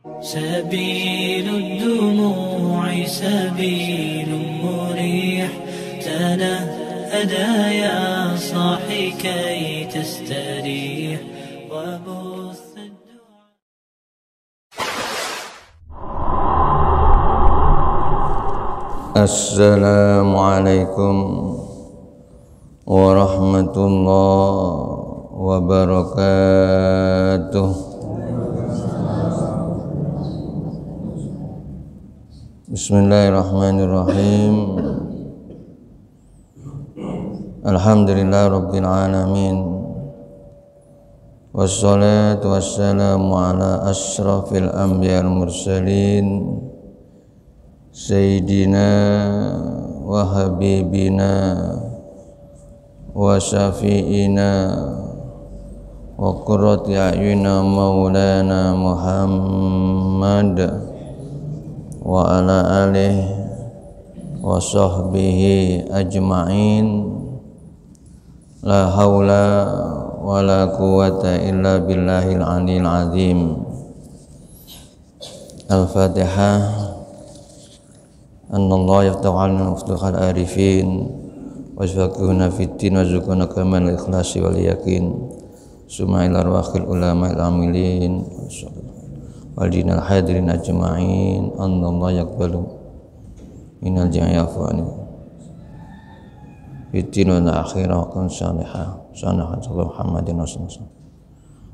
سبيل الدموع سبيل مريح تنهدى يا صاحي كي تستريح وبث السلام عليكم ورحمة الله وبركاته. Bismillahirrahmanirrahim. Alhamdulillah Rabbil Alamin. Wassalatu wassalamu ala ashrafil anbiya wal mursalin Sayyidina wa habibina wa syafi'ina wa qurrati a'yunina maulana Muhammad wa ala alihi wa sahbihi ajma'in. La haula wa la quwwata illa billahil aliyil azim. Al-Fatihah. Anallahu yaftahu 'alana maftuhal arifin wa yafaqihuna fid-din wa yarzuquna kamal ikhlasi wal yakin. Summa ila arwahil ulama'il amilin wal dinal hadirin ajma'in. Anallahu yaqbalu minal jami'afani fid-din wal akhirah wa kun salihah Muhammadin rasulullah.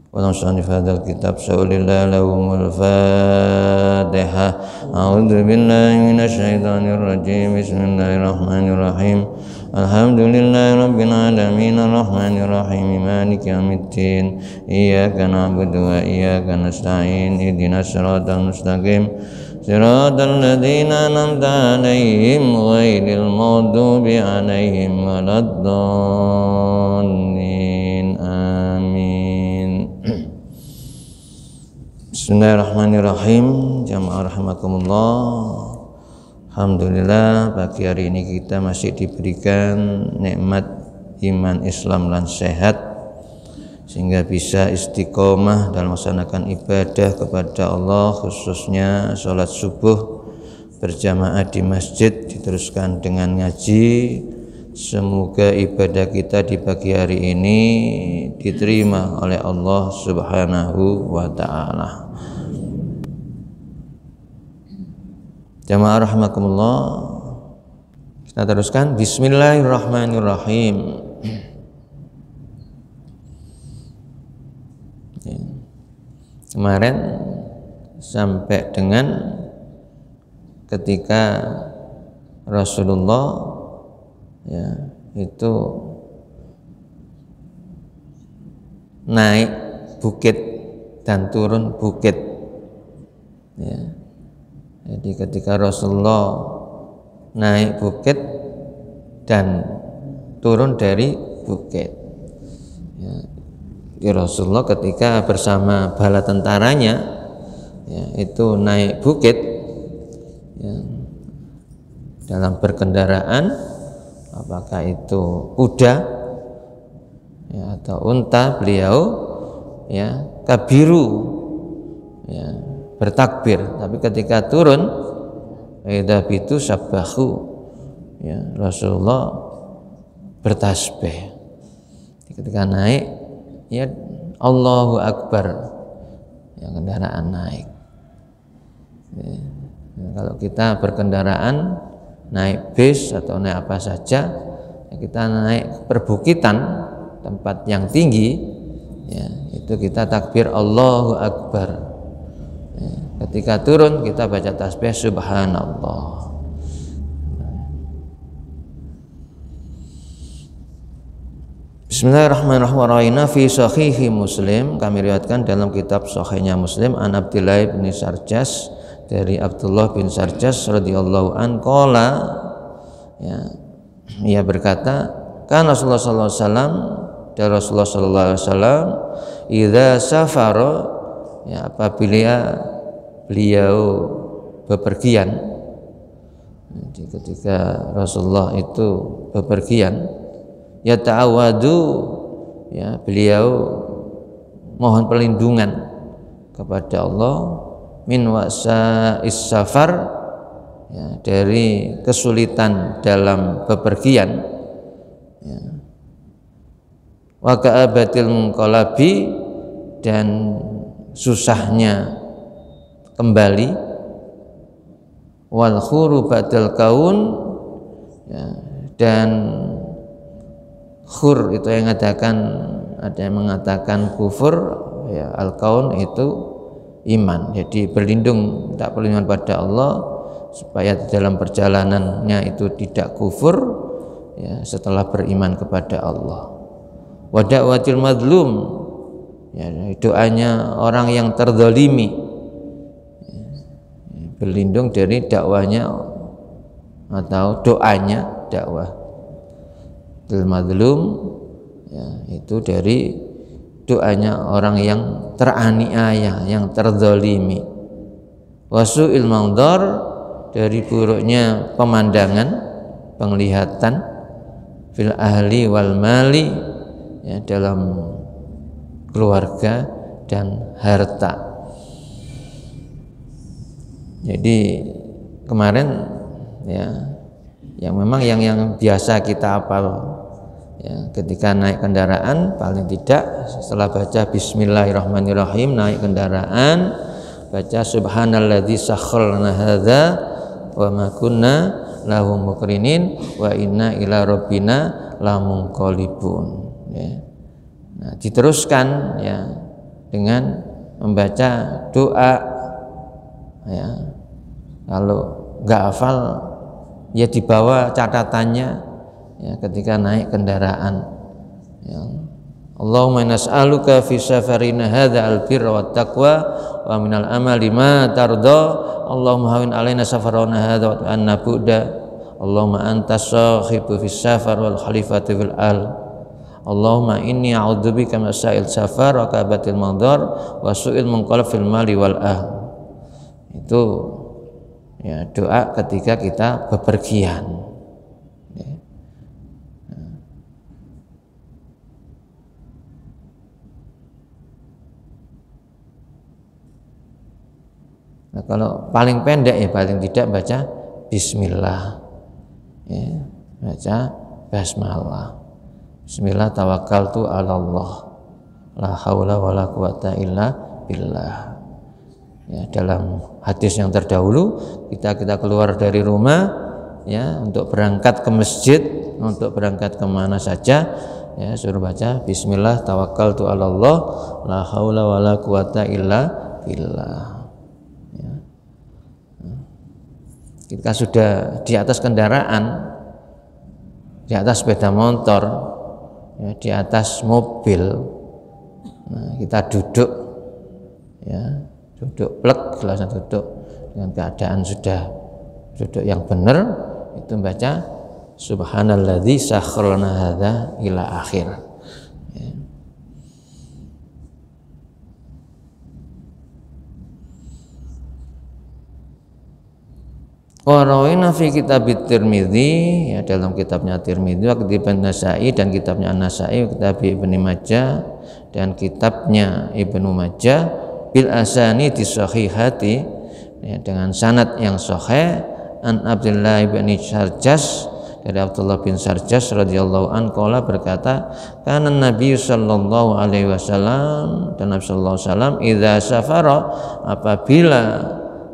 Wa nusani fadal kitab sa'ulillah lahumul fatihah. A'udzu billahi minasy syaithanir rajim. Bismillahirrahmanirrahim. Alhamdulillahi rabbil alamin arrahmanir rahim maliki yaumiddin. Iyyaka na'budu wa iyyaka nasta'in. Ihdinas siratal mustaqim. Siratal ladzina an'amta 'alaihim ghairil maghdubi 'alaihim waladdallin. Amin. Bismillahirrahmanirrahim. Jamaah rahimakumullah. Alhamdulillah pagi hari ini kita masih diberikan nikmat iman Islam dan sehat sehingga bisa istiqomah dalam melaksanakan ibadah kepada Allah, khususnya sholat subuh berjamaah di masjid diteruskan dengan ngaji. Semoga ibadah kita di pagi hari ini diterima oleh Allah Subhanahu wa ta'ala. Jamaah rahimakumullah, kita teruskan. Bismillahirrahmanirrahim. Kemarin sampai dengan ketika Rasulullah ya itu naik bukit dan turun bukit ya. Jadi ketika Rasulullah naik bukit dan turun dari bukit ya, Rasulullah ketika bersama bala tentaranya ya, itu naik bukit ya, dalam berkendaraan, apakah itu kuda ya, atau unta, beliau ya kabiru ya, bertakbir. Tapi ketika turun idza bitu sabbahu ya, Rasulullah bertasbih. Ketika naik ya Allahu Akbar ya, kendaraan naik ya. Kalau kita berkendaraan naik bis atau naik apa saja ya, kita naik perbukitan tempat yang tinggi ya, itu kita takbir Allahu Akbar ya. Ketika turun kita baca tasbih subhanallah. Bismillahirrahmanirrahim. Fi sahihi Muslim, kami riwayatkan dalam kitab sahihnya Muslim, an Abdullah bin Sarjas, dari Abdullah bin Sarjas radhiyallahu an qala ya, ia berkata, kan Rasulullah sallallahu alaihi wasallam, dari Rasulullah sallallahu alaihi wasallam, idza safara ya, apabila beliau bepergian. Jadi ketika Rasulullah itu bepergian, ya ta'awadu ya, beliau mohon perlindungan kepada Allah min wasa'is safar, ya, dari kesulitan dalam bepergian, ya, wa ka'abatil munqalabi, dan susahnya kembali, wal khuru ba'dal kaun, ya, dan khur itu yang mengatakan, ada yang mengatakan kufur, ya, al kaun itu iman. Jadi berlindung, tak perlindungan pada Allah supaya dalam perjalanannya itu tidak kufur, ya, setelah beriman kepada Allah. Wa da'watil madlum, ya, doanya orang yang terzalimi, ya, berlindung dari dakwanya atau doanya dakwah al madlum, ya, itu dari doanya orang yang teraniaya, yang terzalimi. Wasu'il mandhar, dari buruknya pemandangan, penglihatan, fil ahli wal mali, ya, dalam keluarga dan harta. Jadi kemarin, ya, yang memang yang biasa kita hafal, ya, ketika naik kendaraan paling tidak setelah baca bismillahirrahmanirrahim naik kendaraan, baca subhanalladzi sakharna hadza wa ma kunna lahu muqrinin wa inna ila rabbina lamunqalibun, ya. Nah, diteruskan, ya, dengan membaca doa, ya. Kalau nggak hafal, ya dibawa catatannya, ya, ketika naik kendaraan, ya. Allahumma nas'aluka fi safarina hadza al-birra wat taqwa wa minal amali ma tarda. Allahumma hawin alaina safarana hadza wa anna bu'da. Allahumma antas sahibu fis safar wal khalifatu fil al. Allahumma inni a'udzubika min sa'il safar wa kabatil mandhar wa su'il munqalab fil mali wal Itu, ya, doa ketika kita bepergian, ya. Nah, kalau paling pendek, ya, paling tidak baca bismillah, ya, baca basmalah. Bismillah tawakkaltu 'ala Allah, la haula wala quwata illa billah. Ya, dalam hadis yang terdahulu, kita keluar dari rumah, ya, untuk berangkat ke masjid, untuk berangkat kemana saja, ya, suruh baca bismillah tawakkaltu 'ala Allah, la haula wala quwata illa billah. Ya. Kita sudah di atas kendaraan, di atas sepeda motor, ya, di atas mobil, nah, kita duduk, ya, duduk plek, langsung duduk dengan keadaan sudah duduk yang benar, itu baca subhanalladzi sakharna hadza ila akhir, ya. Wa rawina fi kitab Tirmidzi, ya, dalam kitabnya Tirmidzi, wa kitab An-Nasa'i, dan kitabnya An-Nasa'i, kitab Ibnu Majah, dan kitabnya Ibnu Majah, bil asani di sahihati, ya, dengan sanad yang sahih, an Abdullah bin Sarjas, dari Abdullah bin Sarjas radhiyallahu anhu, qala, berkata, kana Nabi sallallahu alaihi wasallam, dan Nabi sallallahu alaihi wasallam idza safara, apabila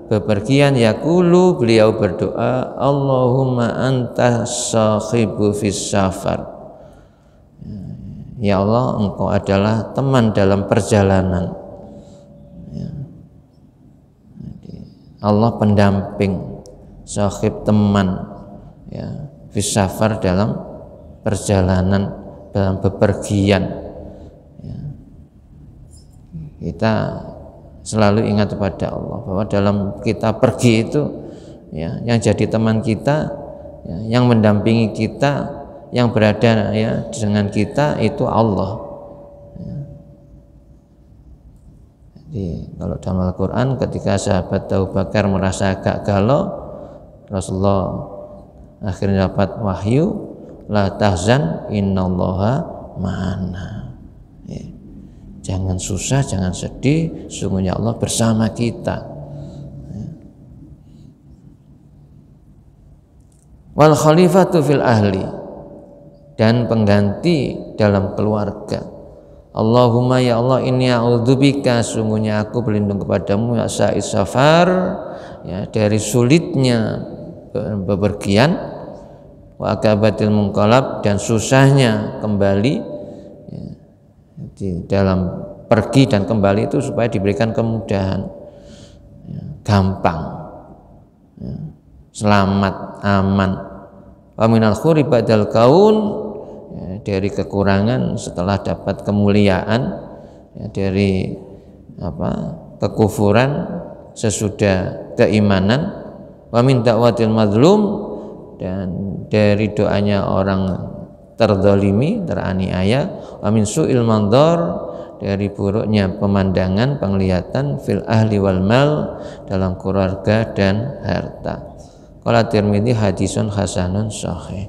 bepergian, yaqulu, beliau berdoa, Allahumma anta sahibu fis safar, ya Allah, engkau adalah teman dalam perjalanan, ya. Allah pendamping, sahib teman, ya, fis safar dalam perjalanan, dalam bepergian, ya. Kita selalu ingat kepada Allah bahwa dalam kita pergi itu, ya, yang jadi teman kita, ya, yang mendampingi kita, yang berada, ya, dengan kita itu Allah, ya. Jadi kalau dalam Al-Quran, ketika sahabat Abu Bakar merasa agak galau, Rasulullah akhirnya dapat wahyu, la tahzan innallaha ma'ana, ya. Jangan susah, jangan sedih, sungguhnya Allah bersama kita. Wal khalifatu fil ahli, dan pengganti dalam keluarga. Allahumma ya Allah, inni a'udzubika, sungguhnya aku berlindung kepadamu ya sa'is safar, ya, dari sulitnya bepergian, wa akabatil munqalab, dan susahnya kembali, ya, di dalam pergi dan kembali itu supaya diberikan kemudahan, ya, gampang, ya, selamat, aman. Wa minal khuri ba'dal kaun, ya, dari kekurangan setelah dapat kemuliaan, ya, dari kekufuran sesudah keimanan. Wa min da'watil mazlum, dan dari doanya orang terzalimi, teraniaya. Wa min su'il mandhar, dari buruknya pemandangan, penglihatan, fil ahli wal mal, dalam keluarga dan harta. Qala Tirmidzi hadisun hasanun sahih.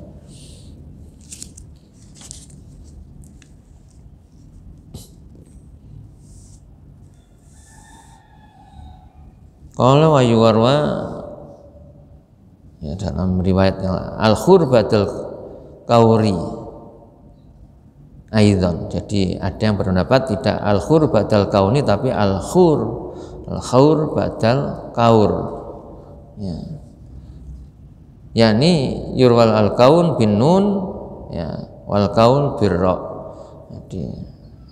Qala wa yuwarwa, ya, dalam riwayat al-khurbatul kauri aidan. Jadi ada yang berpendapat tidak al-khur badal kauni, tapi al-khur badal kaur, ya, yakni yurwal al-kaun bin nun, ya, wal kaun birra. Jadi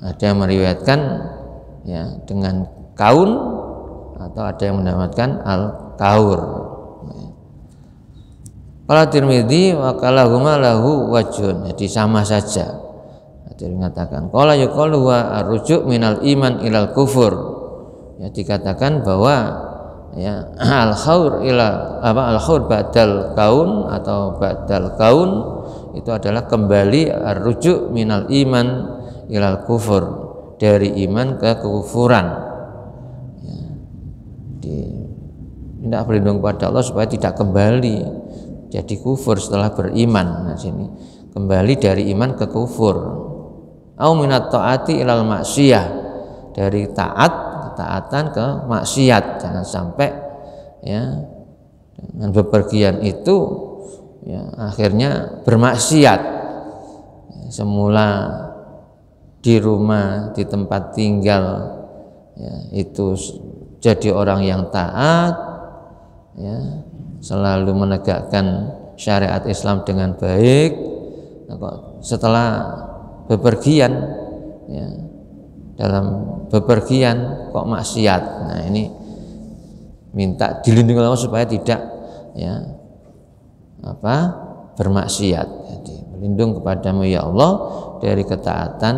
ada yang meriwayatkan, ya, dengan kaun, atau ada yang mendapatkan al-kaur. Qala Tirmidzi wa kalahuma lahu wajhun, jadi sama saja. Jadi mengatakan qala yuqalu wa arrujuk minal iman ilal kufur, ya, dikatakan bahwa, ya, al-khaur ila al-khaur badal kaun atau badal kaun itu adalah kembali arrujuk minal iman ilal kufur, dari iman ke kekufuran, ya, tidak berlindung kepada Allah supaya tidak kembali jadi kufur setelah beriman. Nah, sini kembali dari iman ke kufur. Au minat taati ilal maksiyah, dari ketaatan ke maksiat. Jangan sampai, ya, dengan bepergian itu, ya, akhirnya bermaksiat. Semula di rumah, di tempat tinggal, ya, itu jadi orang yang taat, ya, selalu menegakkan syariat Islam dengan baik. Nah, kok setelah bepergian, ya, dalam bepergian kok maksiat. Nah, ini minta dilindungi Allah supaya tidak, ya, bermaksiat. Jadi berlindung kepadamu ya Allah dari ketaatan,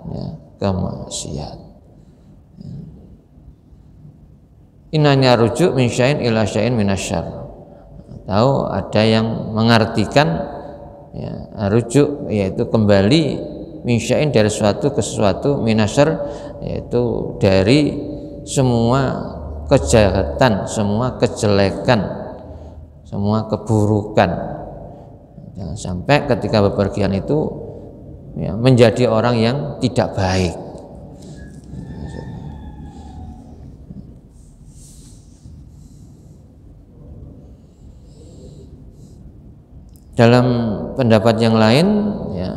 ya, ke maksiat. Inanya rujuk min syai'in ila syai'in minasyarr. Tahu ada yang mengartikan, ya, rujuk yaitu kembali, min syai'in dari sesuatu ke sesuatu, minasyarr yaitu dari semua kejahatan, semua kejelekan, semua keburukan. Jangan sampai ketika bepergian itu, ya, menjadi orang yang tidak baik. Dalam pendapat yang lain, ya,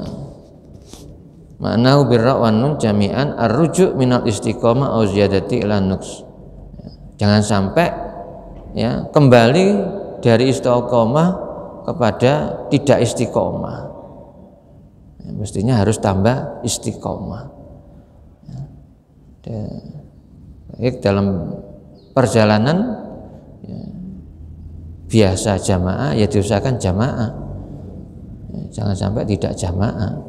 ma'nahu birra wa nun jami'an ar-rujuk minal istiqomah au ziyadati ila nuqs. Jangan sampai, ya, kembali dari istiqomah kepada tidak istiqomah. Ya, mestinya harus tambah istiqomah. Ya, baik dalam perjalanan, ya, biasa jamaah, ya, diusahakan jamaah. Ya, jangan sampai tidak jamaah.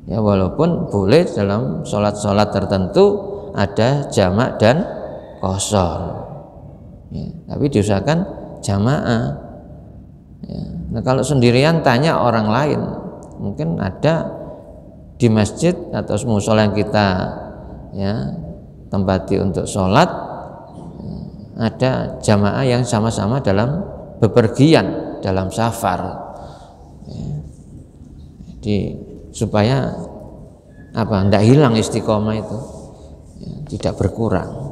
Ya, walaupun boleh dalam sholat-sholat tertentu ada jamak dan qashar, ya, tapi diusahakan jamaah. Ya. Nah, kalau sendirian tanya orang lain, mungkin ada di masjid atau musola yang kita, ya, tempati untuk sholat, ya, ada jamaah yang sama-sama dalam bepergian, dalam safar, ya. Jadi supaya tidak hilang istiqomah itu, ya, tidak berkurang.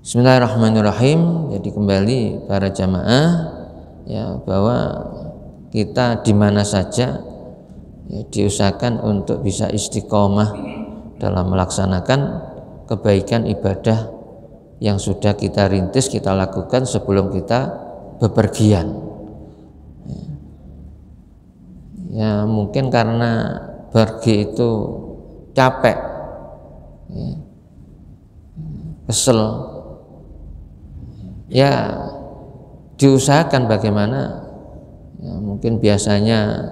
Bismillahirrahmanirrahim. Jadi kembali para jamaah ya, bahwa kita di mana saja ya, diusahakan untuk bisa istiqomah dalam melaksanakan kebaikan ibadah yang sudah kita rintis, kita lakukan sebelum kita bepergian. Ya, mungkin karena pergi itu capek, ya, kesel, ya diusahakan bagaimana ya, mungkin biasanya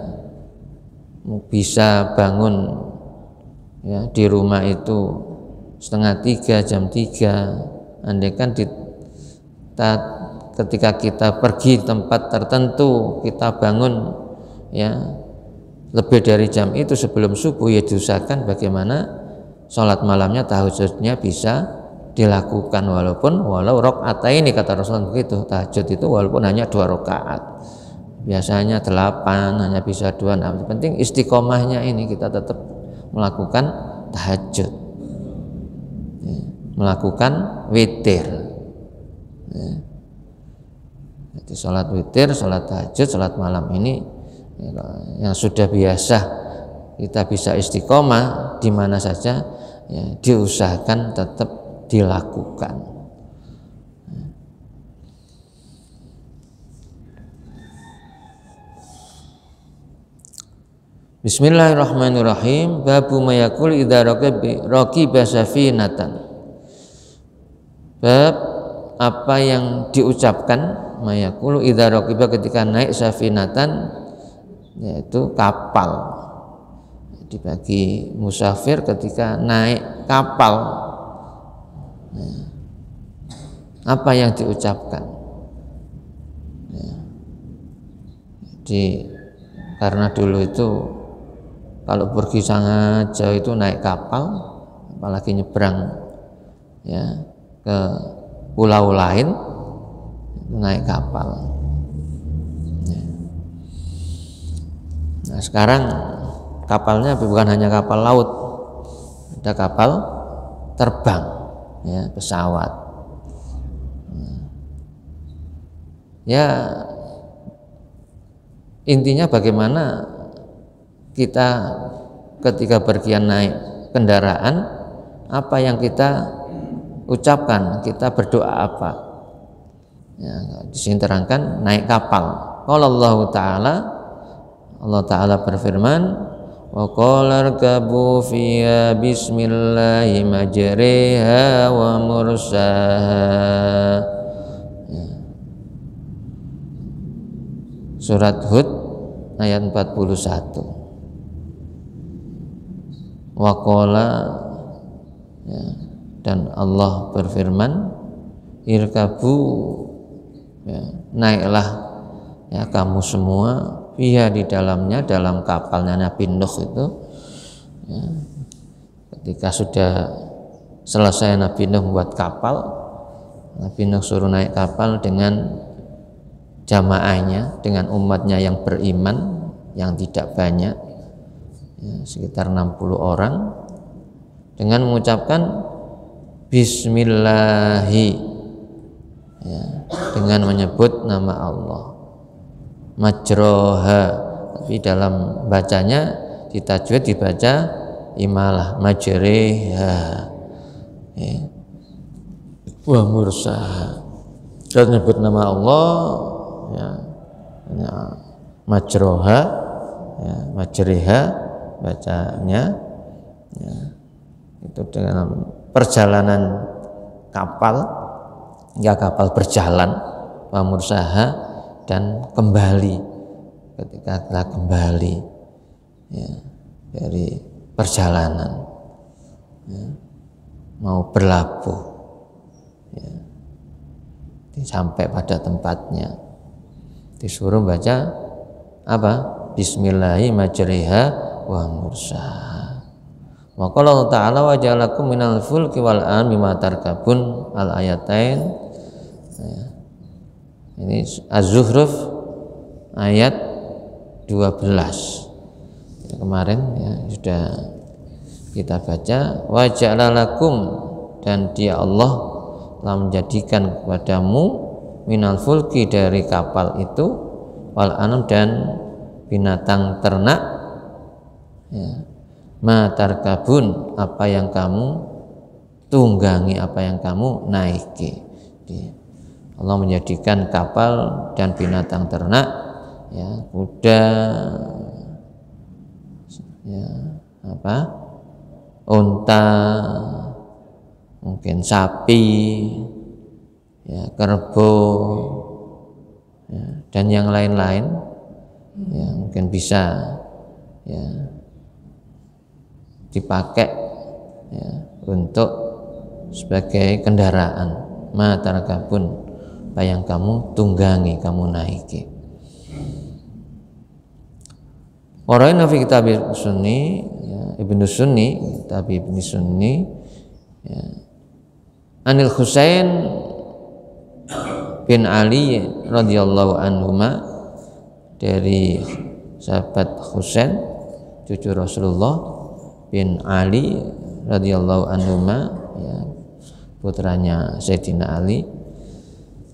bisa bangun ya, di rumah itu 2:30 jam 3. Andai kan ketika kita pergi tempat tertentu kita bangun ya lebih dari jam itu sebelum subuh, ya diusahakan bagaimana sholat malamnya, tahajudnya bisa dilakukan walau rakaat ini, kata Rasulullah begitu. Tahajud itu walaupun hanya 2 rakaat, biasanya 8, hanya bisa 2. Nah, yang penting istiqomahnya ini kita tetap melakukan tahajud ya, melakukan witir ya. Jadi sholat witir, sholat tahajud, sholat malam ini ya, yang sudah biasa kita bisa istiqomah di mana saja ya, diusahakan tetap dilakukan. Bismillahirrahmanirrahim. Babu mayakul idza raqiba safinatan. Bab apa yang diucapkan mayakul idza raqiba ketika naik safinatan, yaitu kapal. Jadi bagi musafir ketika naik kapal, apa yang diucapkan? Ya. Jadi karena dulu itu kalau pergi sangat jauh itu naik kapal, apalagi nyebrang ya ke pulau lain, naik kapal. Ya. Nah sekarang kapalnya bukan hanya kapal laut, ada kapal terbang, ya, pesawat. Ya intinya bagaimana kita ketika pergian naik kendaraan, apa yang kita ucapkan, kita berdoa apa ya, di sini terangkan naik kapal. Qala Allah Ta'ala berfirman, wa qala rkabu fiha bismillahi majriha wa mursaha. Surat Hud ayat 41. Waqala ya, dan Allah berfirman, irkabu ya, naiklah ya kamu semua fiha di dalamnya, dalam kapalnya Nabi Nuh itu ya, ketika sudah selesai Nabi Nuh membuat kapal, Nabi Nuh suruh naik kapal dengan jamaahnya, dengan umatnya yang beriman, yang tidak banyak ya, sekitar 60 orang, dengan mengucapkan bismillahi ya, dengan menyebut nama Allah, majroha, tapi dalam bacanya di tajwid dibaca imalah, majriha ya, wa mursaha, dan menyebut nama Allah ya, majroha ya, majriha bacanya ya, itu dengan perjalanan kapal ya, kapal berjalan, wa mursaha, dan kembali ketika kita kembali ya, dari perjalanan ya, mau berlabuh ya, sampai pada tempatnya disuruh baca apa? Bismillahi majriha wa mursaha. Wa qala Allah Ta'ala wa ja'alakum minal fulki wal an'ami mimma tarkabun, al ayatain ya. Ini Az-Zukhruf ayat 12 ya, kemarin ya sudah kita baca wa ja'alalakum, dan dia Allah telah menjadikan kepadamu minal fulki, dari kapal itu, wal anam, dan binatang ternak, ya, ma tarkabun, apa yang kamu tunggangi, apa yang kamu naiki. Allah menjadikan kapal dan binatang ternak, ya, kuda, ya, unta, mungkin sapi, ya, kerbau, ya, dan yang lain-lain, ya, mungkin bisa, ya, dipakai, ya, untuk sebagai kendaraan. Ma tarkabun, apa yang kamu tunggangi, kamu naiki. Orang fi kitab Sunni, ya, Ibnu Sunni, kitab Ibnu Sunni, ya, Anil Husain bin Ali radhiyallahu anhuma, dari sahabat Husain cucu Rasulullah bin Ali radhiyallahu anhuma, ya, putranya Sayyidina Ali.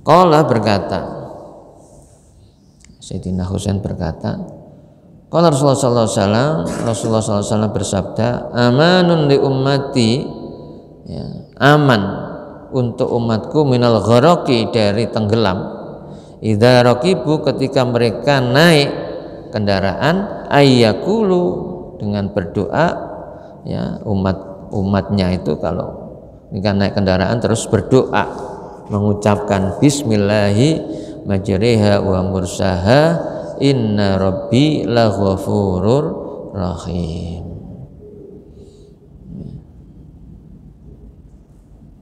Qala, berkata, Sayyidina Husain berkata, qala Rasulullah sallallahu alaihi wasallam, Rasulullah sallallahu alaihi wasallam bersabda, amanun li ummati, ya, aman untuk umatku, minal gharaqi, dari tenggelam, idza raqibu, ketika mereka naik kendaraan, ayyakulu, dengan berdoa, ya, umatnya itu kalau jika naik kendaraan terus berdoa, mengucapkan bismillahi majriha wa mursaha, inna rabbi laghafurur rahim,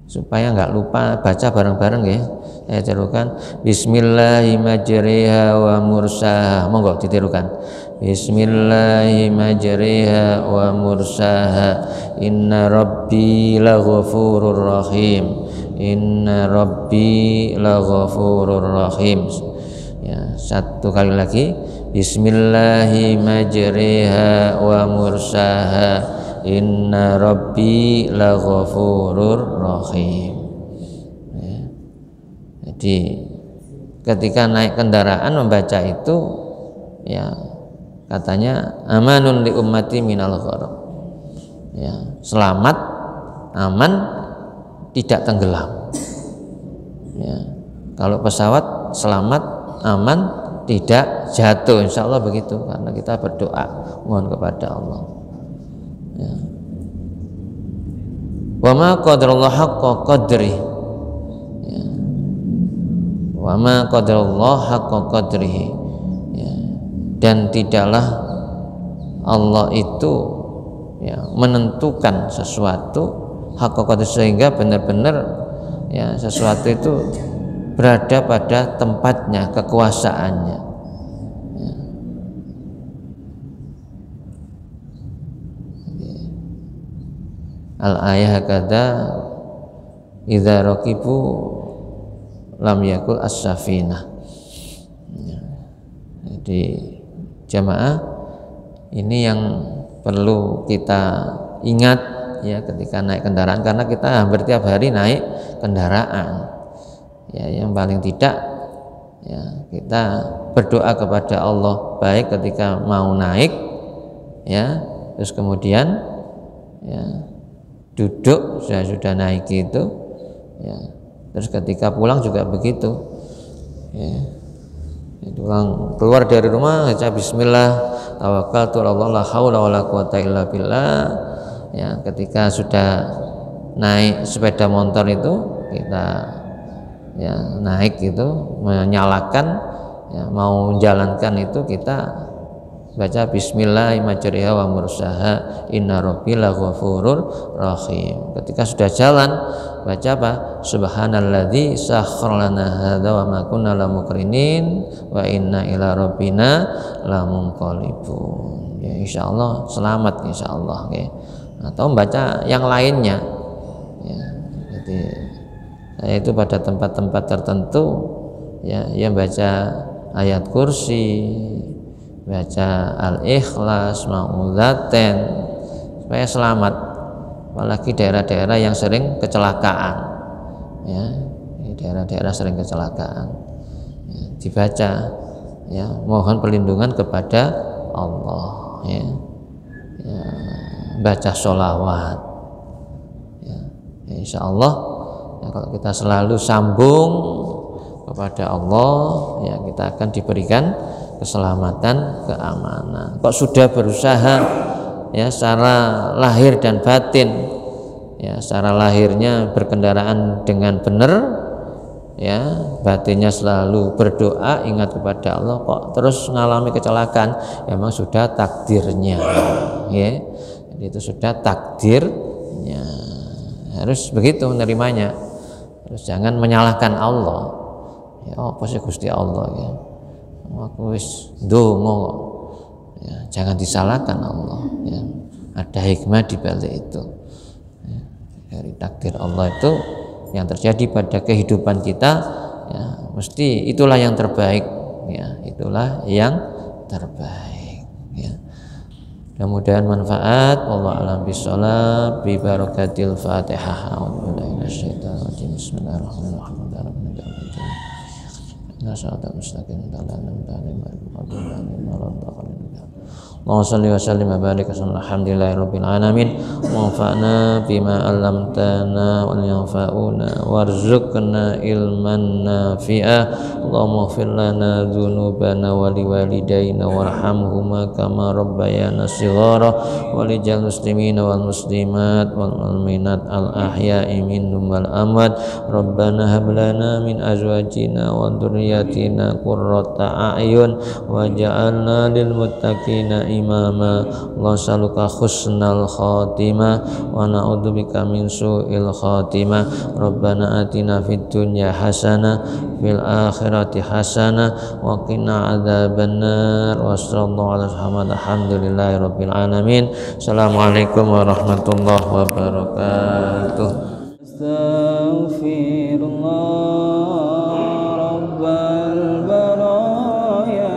supaya nggak lupa baca bareng-bareng, ya. Saya tirukan, bismillahi majriha wa mursaha, monggo ditirukan, bismillahi majriha wa mursaha, inna rabbi laghafurur rahim, inna rabbi laghafurur rahim. Ya, satu kali lagi, bismillahi majriha wa mursaha, inna rabbi laghafurur rahim. Ya. Jadi ketika naik kendaraan membaca itu, ya, katanya amanun li ummati minal gharaq, ya, selamat, aman, tidak tenggelam, ya. Kalau pesawat selamat, aman, tidak jatuh, insya Allah begitu, karena kita berdoa mohon kepada Allah, ya. Wa ma qadarullah haqqa qadri, ya. Wa ma qadarullah haqqa qadrihi, ya. Dan tidaklah Allah itu, ya, menentukan sesuatu haqqa qadri, sehingga benar-benar, ya, sesuatu itu berada pada tempatnya, kekuasaannya, ya. Al-ayah hakadha idza raqibu lam yakul as-safinah. Ya. Jadi jamaah, ini yang perlu kita ingat, ya, ketika naik kendaraan, karena kita hampir tiap hari naik kendaraan, ya. Yang paling tidak, ya, kita berdoa kepada Allah, baik ketika mau naik, ya, terus kemudian, ya, duduk sudah naik itu, ya, terus ketika pulang juga begitu, ya. Keluar dari rumah baca bismillah tawakkaltu 'alallah la haula wala quwata illa billah, ya. Ketika sudah naik sepeda motor itu, kita, ya, naik itu menyalakan, ya, mau menjalankan itu, kita baca bismillahi majriha wa mursaha, inna rabbi laghafurur rahim. Ketika sudah jalan baca apa? Subhanalladzi sakhkhara lana hadza wa ma kunna lahu muqrinin wa inna ila rabbina lamunqalibun. Ya, insyaallah selamat, insyaallah, ya. Atau membaca yang lainnya, ya. Jadi itu pada tempat-tempat tertentu, ya, yang baca ayat kursi, baca al-ikhlas, ma'udzaten, supaya selamat, apalagi daerah-daerah yang sering kecelakaan, ya, daerah-daerah sering kecelakaan, ya, dibaca, ya, mohon perlindungan kepada Allah, ya, ya, baca sholawat, ya, insya Allah, ya, kalau kita selalu sambung kepada Allah, ya, kita akan diberikan keselamatan, keamanan. Kok sudah berusaha, ya, secara lahir dan batin, ya, secara lahirnya berkendaraan dengan benar, ya, batinnya selalu berdoa, ingat kepada Allah, kok terus mengalami kecelakaan, memang sudah takdirnya, ya, jadi itu sudah takdirnya, harus begitu menerimanya, terus jangan menyalahkan Allah, ya, apa sih Gusti Allah, ya, aku wis ndonga, ya, jangan disalahkan Allah, ya, ada hikmah di balik itu, ya, dari takdir Allah itu yang terjadi pada kehidupan kita, ya, mesti itulah yang terbaik, ya, itulah yang terbaik, ya. Mudah-mudahan manfaat. Wallahu a'lam bishawab. Bi barakatil Fatihah. A'udzubillahi minasyaitonir rajim. Bismillahirrahmanirrahim. Allahumma shalli wa sallim wa barik alhamdulillahi rabbil alamin wanfa'na bima 'allamtana wa yanfa'una warzuqna ilman nafi'a. Allahumma ighfir lana dzunubana wa liwalidayna warhamhuma kama rabbayana shighara wa lijal muslimina wal muslimat wal mu'minat al ahya'i minhum wal amwat. Rabbana hab lana min azwajina wa dhurriyyatina qurrata a'yun waj'alna lil muttaqina imama. Allah saluka husnal khatimah wa na'udzubika min su'il khatimah. Rabbana atina fid dunya hasanah fil akhirati hasanah wa qina adzabannar. Wa sallallahu ala Muhammad. Alhamdulillahi rabbil alamin. Assalamualaikum warahmatullahi wabarakatuh. Astaghfirullah rabbal baraya.